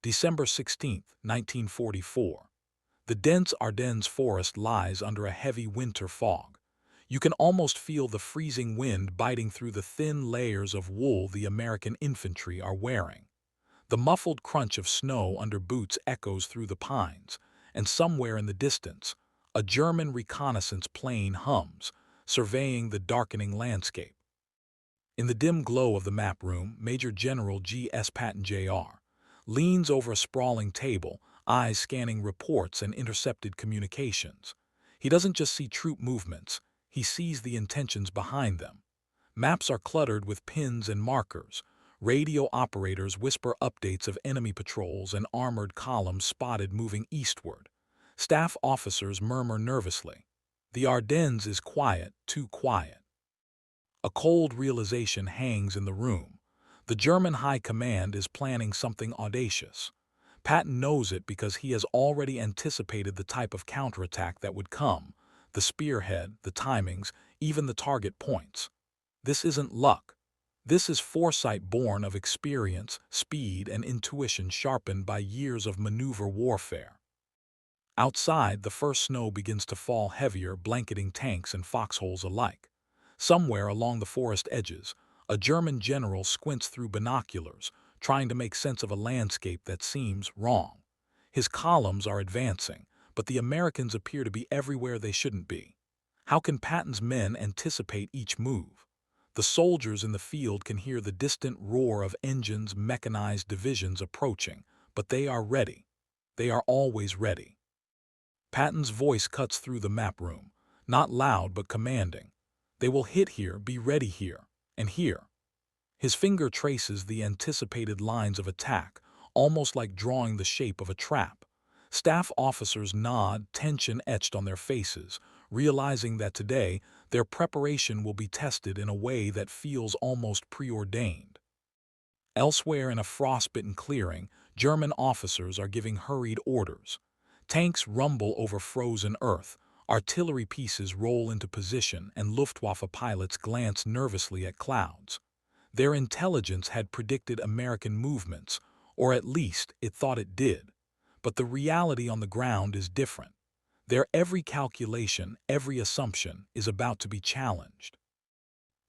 December 16, 1944. The dense Ardennes forest lies under a heavy winter fog. You can almost feel the freezing wind biting through the thin layers of wool the American infantry are wearing. The muffled crunch of snow under boots echoes through the pines, and somewhere in the distance, a German reconnaissance plane hums, surveying the darkening landscape. In the dim glow of the map room, Major General G.S. Patton Jr. leans over a sprawling table, eyes scanning reports and intercepted communications. He doesn't just see troop movements, he sees the intentions behind them. Maps are cluttered with pins and markers. Radio operators whisper updates of enemy patrols and armored columns spotted moving eastward. Staff officers murmur nervously. The Ardennes is quiet, too quiet. A cold realization hangs in the room. The German High Command is planning something audacious. Patton knows it because he has already anticipated the type of counterattack that would come, the spearhead, the timings, even the target points. This isn't luck. This is foresight born of experience, speed, and intuition sharpened by years of maneuver warfare. Outside, the first snow begins to fall heavier, blanketing tanks and foxholes alike. Somewhere along the forest edges, a German general squints through binoculars, trying to make sense of a landscape that seems wrong. His columns are advancing, but the Americans appear to be everywhere they shouldn't be. How can Patton's men anticipate each move? The soldiers in the field can hear the distant roar of engines, mechanized divisions approaching, but they are ready. They are always ready. Patton's voice cuts through the map room, not loud but commanding. They will hit here, be ready here, and here. His finger traces the anticipated lines of attack, almost like drawing the shape of a trap. Staff officers nod, tension etched on their faces, realizing that today their preparation will be tested in a way that feels almost preordained. Elsewhere in a frostbitten clearing, German officers are giving hurried orders. Tanks rumble over frozen earth, artillery pieces roll into position, and Luftwaffe pilots glance nervously at clouds. Their intelligence had predicted American movements, or at least it thought it did. But the reality on the ground is different. Their every calculation, every assumption is about to be challenged.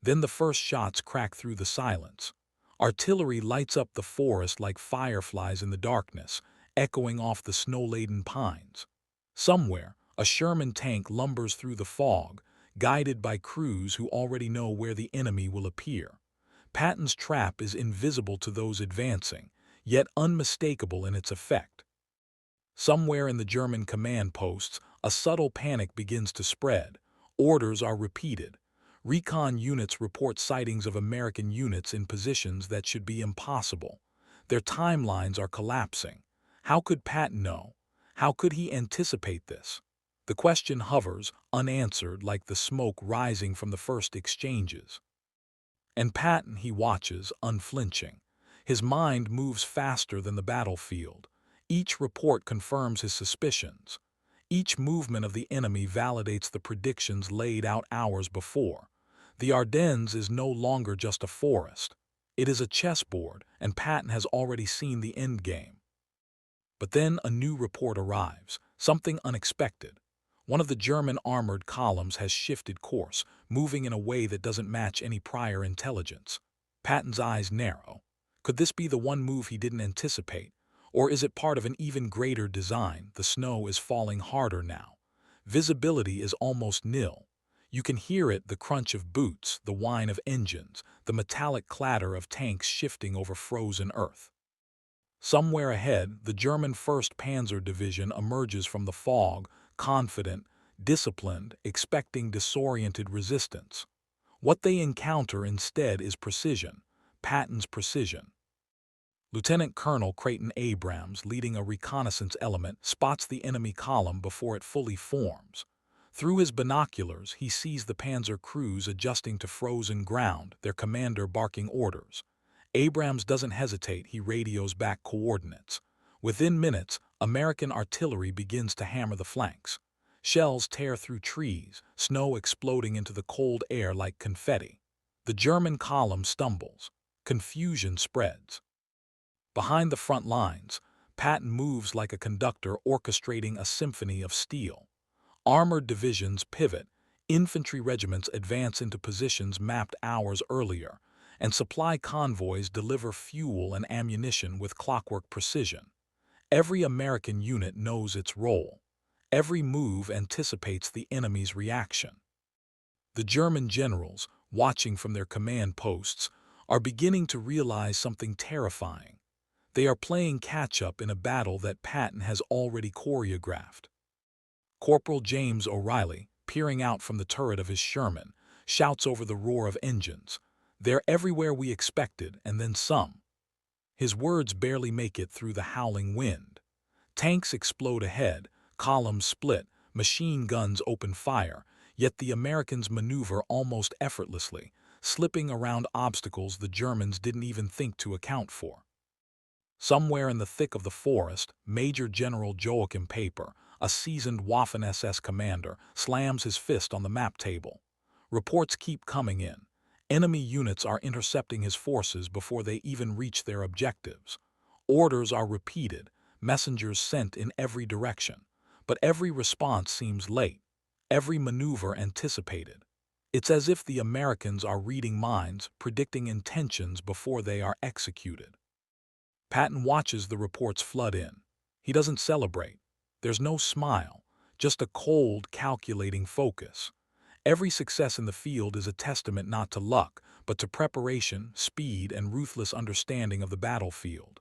Then the first shots crack through the silence. Artillery lights up the forest like fireflies in the darkness, echoing off the snow-laden pines. Somewhere, a Sherman tank lumbers through the fog, guided by crews who already know where the enemy will appear. Patton's trap is invisible to those advancing, yet unmistakable in its effect. Somewhere in the German command posts, a subtle panic begins to spread. Orders are repeated. Recon units report sightings of American units in positions that should be impossible. Their timelines are collapsing. How could Patton know? How could he anticipate this? The question hovers, unanswered, like the smoke rising from the first exchanges. And Patton, he watches, unflinching. His mind moves faster than the battlefield. Each report confirms his suspicions. Each movement of the enemy validates the predictions laid out hours before. The Ardennes is no longer just a forest. It is a chessboard, and Patton has already seen the endgame. But then a new report arrives, something unexpected. One of the German armored columns has shifted course, moving in a way that doesn't match any prior intelligence. Patton's eyes narrow. Could this be the one move he didn't anticipate? Or is it part of an even greater design? The snow is falling harder now. Visibility is almost nil. You can hear it, the crunch of boots, the whine of engines, the metallic clatter of tanks shifting over frozen earth. Somewhere ahead, the German 1st Panzer Division emerges from the fog, confident, disciplined, expecting disoriented resistance. What they encounter instead is precision, Patton's precision. Lieutenant Colonel Creighton Abrams, leading a reconnaissance element, spots the enemy column before it fully forms. Through his binoculars, he sees the panzer crews adjusting to frozen ground, their commander barking orders. Abrams doesn't hesitate, he radios back coordinates. Within minutes, American artillery begins to hammer the flanks. Shells tear through trees, snow exploding into the cold air like confetti. The German column stumbles. Confusion spreads. Behind the front lines, Patton moves like a conductor orchestrating a symphony of steel. Armored divisions pivot, infantry regiments advance into positions mapped hours earlier, and supply convoys deliver fuel and ammunition with clockwork precision. Every American unit knows its role. Every move anticipates the enemy's reaction. The German generals, watching from their command posts, are beginning to realize something terrifying. They are playing catch-up in a battle that Patton has already choreographed. Corporal James O'Reilly, peering out from the turret of his Sherman, shouts over the roar of engines, "They're everywhere we expected, and then some." His words barely make it through the howling wind. Tanks explode ahead, columns split, machine guns open fire, yet the Americans maneuver almost effortlessly, slipping around obstacles the Germans didn't even think to account for. Somewhere in the thick of the forest, Major General Joachim Paper, a seasoned Waffen-SS commander, slams his fist on the map table. Reports keep coming in. Enemy units are intercepting his forces before they even reach their objectives. Orders are repeated, messengers sent in every direction. But every response seems late, every maneuver anticipated. It's as if the Americans are reading minds, predicting intentions before they are executed. Patton watches the reports flood in. He doesn't celebrate. There's no smile, just a cold, calculating focus. Every success in the field is a testament not to luck, but to preparation, speed, and ruthless understanding of the battlefield.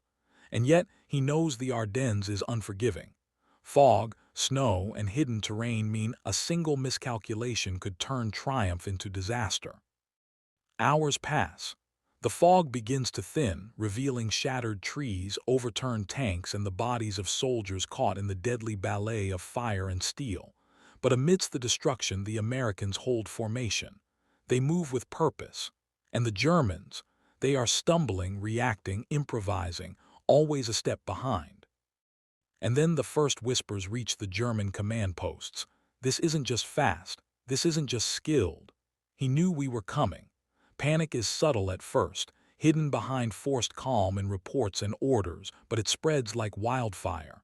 And yet, he knows the Ardennes is unforgiving. Fog, snow, and hidden terrain mean a single miscalculation could turn triumph into disaster. Hours pass. The fog begins to thin, revealing shattered trees, overturned tanks, and the bodies of soldiers caught in the deadly ballet of fire and steel. But amidst the destruction, the Americans hold formation. They move with purpose. And the Germans, they are stumbling, reacting, improvising, always a step behind. And then the first whispers reach the German command posts. This isn't just fast. This isn't just skilled. He knew we were coming. Panic is subtle at first, hidden behind forced calm in reports and orders, but it spreads like wildfire.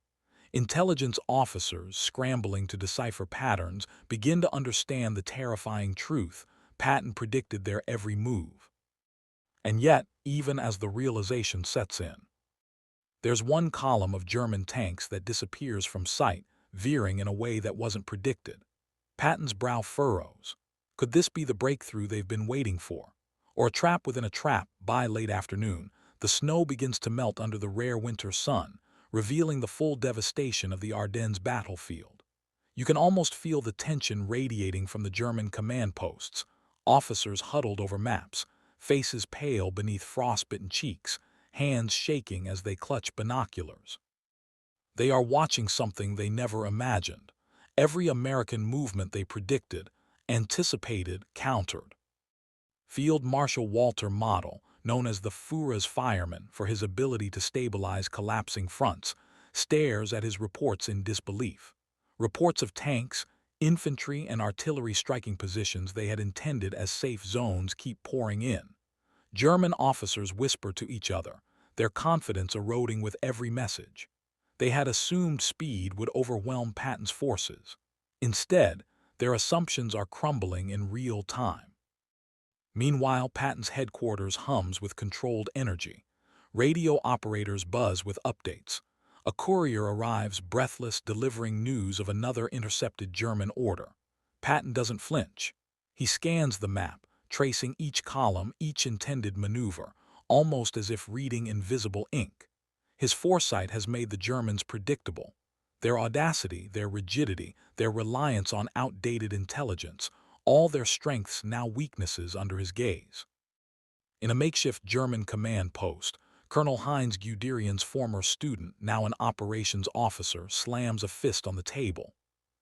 Intelligence officers, scrambling to decipher patterns, begin to understand the terrifying truth. Patton predicted their every move. And yet, even as the realization sets in, there's one column of German tanks that disappears from sight, veering in a way that wasn't predicted. Patton's brow furrows. Could this be the breakthrough they've been waiting for? Or a trap within a trap? By late afternoon, the snow begins to melt under the rare winter sun, revealing the full devastation of the Ardennes battlefield. You can almost feel the tension radiating from the German command posts, officers huddled over maps, faces pale beneath frostbitten cheeks, hands shaking as they clutch binoculars. They are watching something they never imagined. Every American movement they predicted, anticipated, countered. Field Marshal Walter Model, known as the Führer's fireman for his ability to stabilize collapsing fronts, stares at his reports in disbelief. Reports of tanks, infantry, and artillery striking positions they had intended as safe zones keep pouring in. German officers whisper to each other, their confidence eroding with every message. They had assumed speed would overwhelm Patton's forces. Instead, their assumptions are crumbling in real time. Meanwhile, Patton's headquarters hums with controlled energy. Radio operators buzz with updates. A courier arrives breathless, delivering news of another intercepted German order. Patton doesn't flinch. He scans the map, tracing each column, each intended maneuver, almost as if reading invisible ink. His foresight has made the Germans predictable. Their audacity, their rigidity, their reliance on outdated intelligence, all their strengths now weaknesses under his gaze. In a makeshift German command post, Colonel Heinz Guderian's former student, now an operations officer, slams a fist on the table.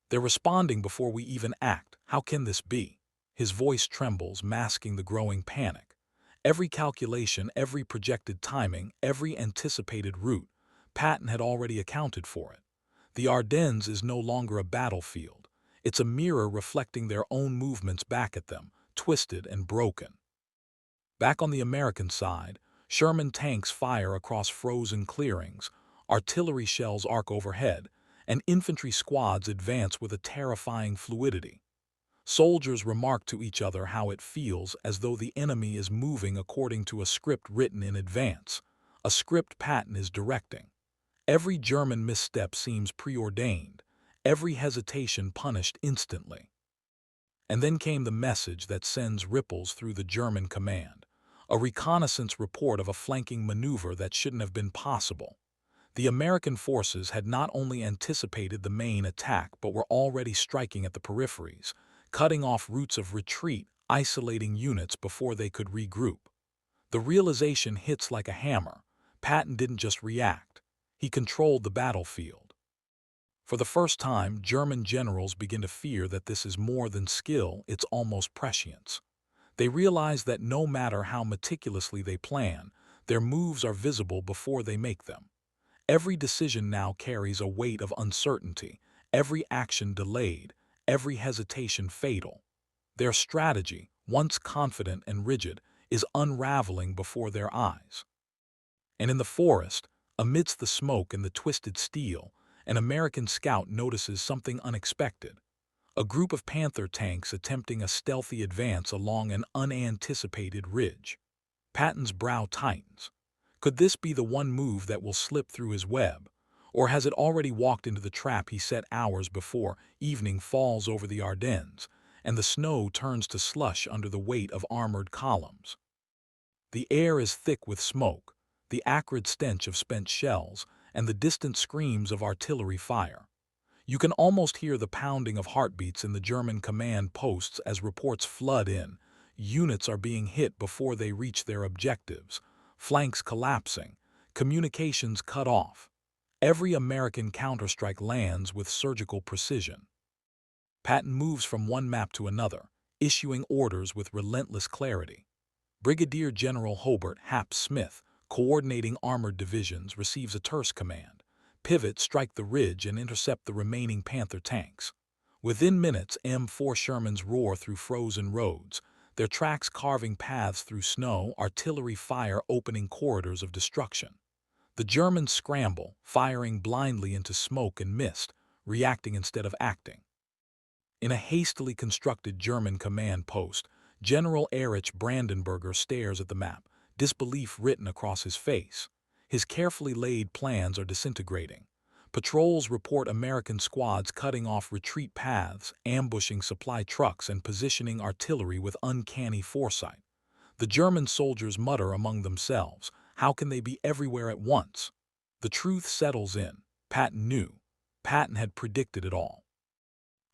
"They're responding before we even act. How can this be?" His voice trembles, masking the growing panic. Every calculation, every projected timing, every anticipated route, Patton had already accounted for it. The Ardennes is no longer a battlefield. It's a mirror reflecting their own movements back at them, twisted and broken. Back on the American side, Sherman tanks fire across frozen clearings, Artillery shells arc overhead, and infantry squads advance with a terrifying fluidity. Soldiers remark to each other how it feels as though the enemy is moving according to a script written in advance, a script Patton is directing. Every German misstep seems preordained, every hesitation punished instantly. And then came the message that sends ripples through the German command, a reconnaissance report of a flanking maneuver that shouldn't have been possible. The American forces had not only anticipated the main attack but were already striking at the peripheries, cutting off routes of retreat, isolating units before they could regroup. The realization hits like a hammer. Patton didn't just react. He controlled the battlefield. For the first time, German generals begin to fear that this is more than skill, it's almost prescience. They realize that no matter how meticulously they plan, their moves are visible before they make them. Every decision now carries a weight of uncertainty, every action delayed, every hesitation fatal. Their strategy, once confident and rigid, is unraveling before their eyes. And in the forest, amidst the smoke and the twisted steel, an American scout notices something unexpected. A group of Panther tanks attempting a stealthy advance along an unanticipated ridge. Patton's brow tightens. Could this be the one move that will slip through his web? Or has it already walked into the trap he set hours before? Evening falls over the Ardennes, and the snow turns to slush under the weight of armored columns. The air is thick with smoke, the acrid stench of spent shells, and the distant screams of artillery fire. You can almost hear the pounding of heartbeats in the German command posts as reports flood in. Units are being hit before they reach their objectives, flanks collapsing, communications cut off. Every American counterstrike lands with surgical precision. Patton moves from one map to another, issuing orders with relentless clarity. Brigadier General Hobart Hap Smith, coordinating armored divisions, receives a terse command. Pivot, strike the ridge, and intercept the remaining Panther tanks. Within minutes, M4 Shermans roar through frozen roads, their tracks carving paths through snow, artillery fire opening corridors of destruction. The Germans scramble, firing blindly into smoke and mist, reacting instead of acting. In a hastily constructed German command post, General Erich Brandenburger stares at the map, disbelief written across his face. His carefully laid plans are disintegrating. Patrols report American squads cutting off retreat paths, ambushing supply trucks, and positioning artillery with uncanny foresight. The German soldiers mutter among themselves, how can they be everywhere at once? The truth settles in. Patton knew. Patton had predicted it all.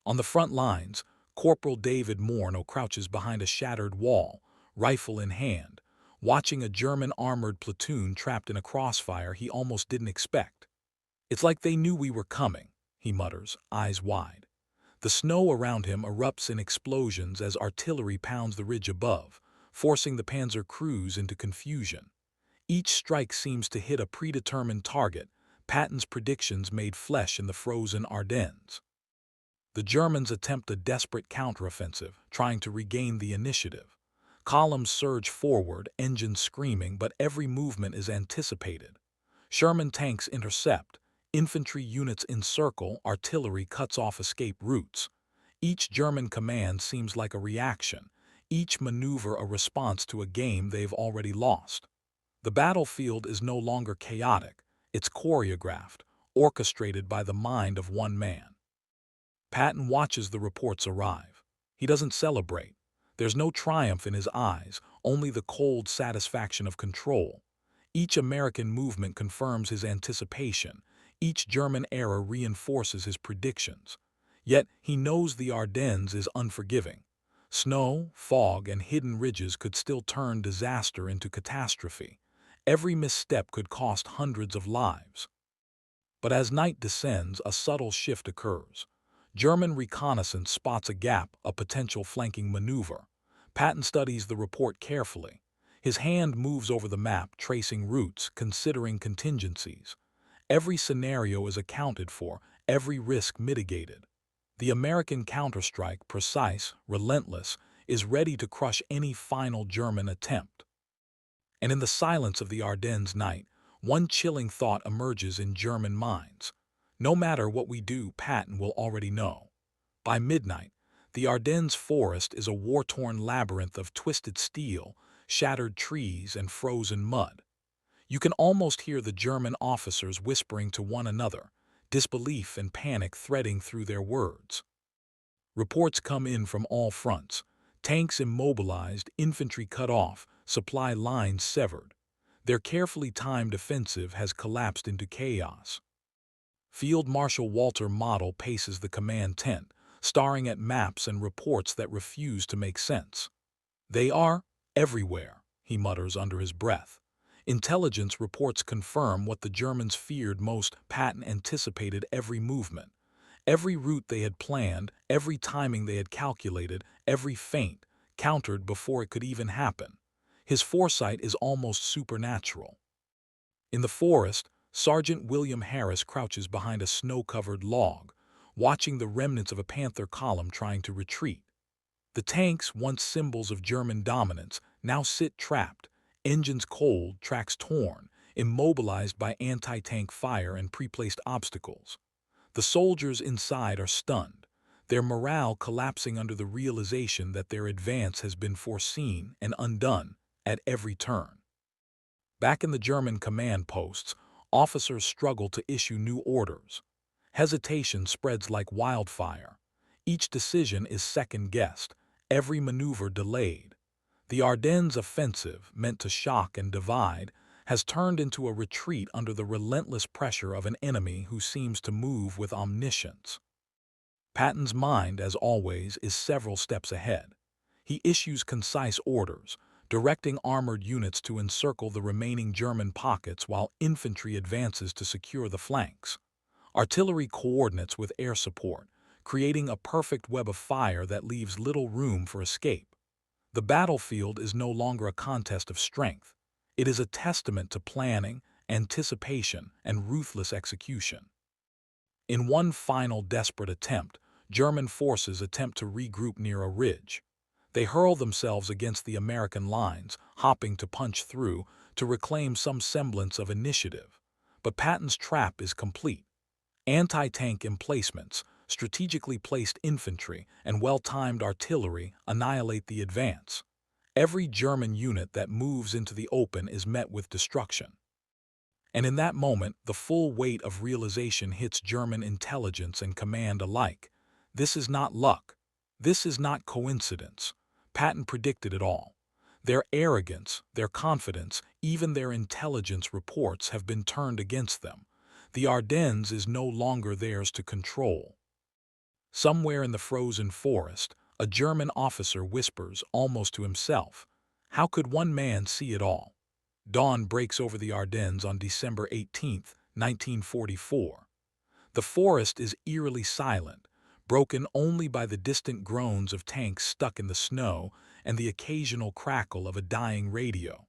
On the front lines, Corporal David Morneau crouches behind a shattered wall, rifle in hand, watching a German armored platoon trapped in a crossfire he almost didn't expect. "It's like they knew we were coming," he mutters, eyes wide. The snow around him erupts in explosions as artillery pounds the ridge above, forcing the panzer crews into confusion. Each strike seems to hit a predetermined target, Patton's predictions made flesh in the frozen Ardennes. The Germans attempt a desperate counteroffensive, trying to regain the initiative. Columns surge forward, engines screaming, but every movement is anticipated. Sherman tanks intercept, infantry units encircle, artillery cuts off escape routes. Each German command seems like a reaction, each maneuver a response to a game they've already lost. The battlefield is no longer chaotic, it's choreographed, orchestrated by the mind of one man. Patton watches the reports arrive. He doesn't celebrate. There's no triumph in his eyes, only the cold satisfaction of control. Each American movement confirms his anticipation. Each German error reinforces his predictions. Yet he knows the Ardennes is unforgiving. Snow, fog, and hidden ridges could still turn disaster into catastrophe. Every misstep could cost hundreds of lives. But as night descends, a subtle shift occurs. German reconnaissance spots a gap, a potential flanking maneuver. Patton studies the report carefully. His hand moves over the map, tracing routes, considering contingencies. Every scenario is accounted for, every risk mitigated. The American counterstrike, precise, relentless, is ready to crush any final German attempt. And in the silence of the Ardennes night, one chilling thought emerges in German minds. No matter what we do, Patton will already know. By midnight, the Ardennes forest is a war-torn labyrinth of twisted steel, shattered trees, and frozen mud. You can almost hear the German officers whispering to one another, disbelief and panic threading through their words. Reports come in from all fronts. Tanks immobilized, infantry cut off, supply lines severed. Their carefully timed offensive has collapsed into chaos. Field Marshal Walter Model paces the command tent, staring at maps and reports that refuse to make sense. "They are everywhere," he mutters under his breath. Intelligence reports confirm what the Germans feared most. Patton anticipated every movement. Every route they had planned, every timing they had calculated, every feint, countered before it could even happen. His foresight is almost supernatural. In the forest, Sergeant William Harris crouches behind a snow-covered log, watching the remnants of a Panther column trying to retreat. The tanks, once symbols of German dominance, now sit trapped, engines cold, tracks torn, immobilized by anti-tank fire and pre-placed obstacles. The soldiers inside are stunned, their morale collapsing under the realization that their advance has been foreseen and undone at every turn. Back in the German command posts, officers struggle to issue new orders. Hesitation spreads like wildfire. Each decision is second-guessed, every maneuver delayed. The Ardennes offensive, meant to shock and divide, has turned into a retreat under the relentless pressure of an enemy who seems to move with omniscience. Patton's mind, as always, is several steps ahead. He issues concise orders, directing armored units to encircle the remaining German pockets while infantry advances to secure the flanks. Artillery coordinates with air support, creating a perfect web of fire that leaves little room for escape. The battlefield is no longer a contest of strength. It is a testament to planning, anticipation, and ruthless execution. In one final desperate attempt, German forces attempt to regroup near a ridge. They hurl themselves against the American lines, hopping to punch through, to reclaim some semblance of initiative. But Patton's trap is complete. Anti-tank emplacements, strategically placed infantry, and well-timed artillery annihilate the advance. Every German unit that moves into the open is met with destruction. And in that moment, the full weight of realization hits German intelligence and command alike. This is not luck. This is not coincidence. Patton predicted it all. Their arrogance, their confidence, even their intelligence reports have been turned against them. The Ardennes is no longer theirs to control. Somewhere in the frozen forest, a German officer whispers, almost to himself, "How could one man see it all?" Dawn breaks over the Ardennes on December 18, 1944. The forest is eerily silent, broken only by the distant groans of tanks stuck in the snow and the occasional crackle of a dying radio.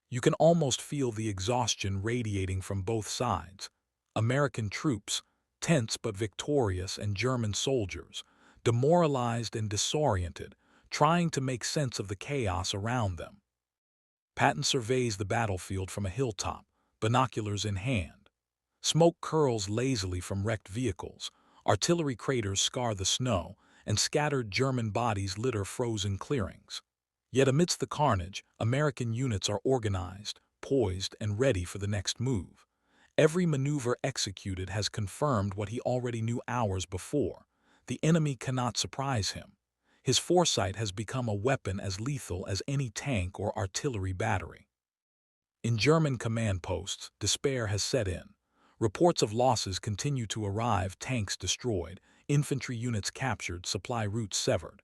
You can almost feel the exhaustion radiating from both sides. American troops, tense but victorious, and German soldiers, demoralized and disoriented, trying to make sense of the chaos around them. Patton surveys the battlefield from a hilltop, binoculars in hand. Smoke curls lazily from wrecked vehicles, artillery craters scar the snow, and scattered German bodies litter frozen clearings. Yet amidst the carnage, American units are organized, poised, and ready for the next move. Every maneuver executed has confirmed what he already knew hours before. The enemy cannot surprise him. His foresight has become a weapon as lethal as any tank or artillery battery. In German command posts, despair has set in. Reports of losses continue to arrive: tanks destroyed, infantry units captured, supply routes severed.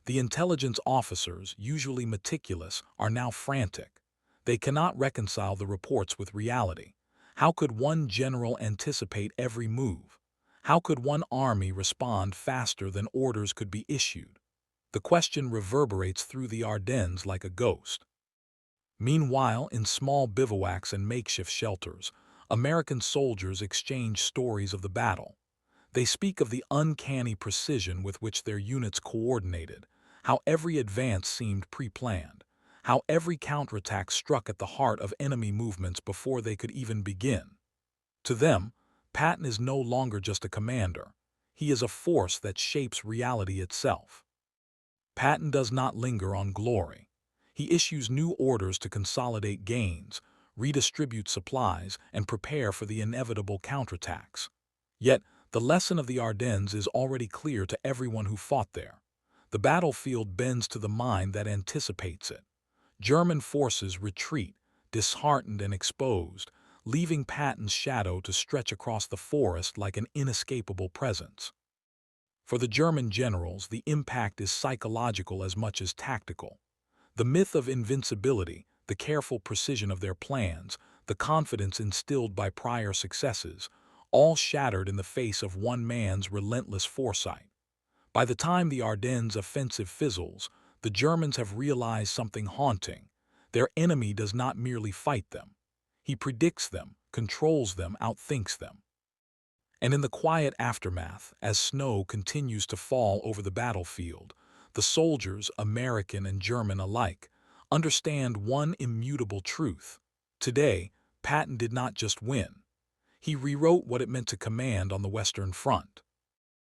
The intelligence officers, usually meticulous, are now frantic. They cannot reconcile the reports with reality. How could one general anticipate every move? How could one army respond faster than orders could be issued? The question reverberates through the Ardennes like a ghost. Meanwhile, in small bivouacs and makeshift shelters, American soldiers exchange stories of the battle. They speak of the uncanny precision with which their units coordinated, how every advance seemed pre-planned, how every counterattack struck at the heart of enemy movements before they could even begin. To them, Patton is no longer just a commander. He is a force that shapes reality itself. Patton does not linger on glory. He issues new orders to consolidate gains, redistribute supplies, and prepare for the inevitable counterattacks. Yet, the lesson of the Ardennes is already clear to everyone who fought there. The battlefield bends to the mind that anticipates it. German forces retreat, disheartened and exposed, leaving Patton's shadow to stretch across the forest like an inescapable presence. For the German generals, the impact is psychological as much as tactical. The myth of invincibility, the careful precision of their plans, the confidence instilled by prior successes, all shattered in the face of one man's relentless foresight. By the time the Ardennes offensive fizzles, the Germans have realized something haunting. Their enemy does not merely fight them. He predicts them, controls them, outthinks them. And in the quiet aftermath, as snow continues to fall over the battlefield, the soldiers, American and German alike, understand one immutable truth. Today, Patton did not just win. He rewrote what it meant to command on the Western Front.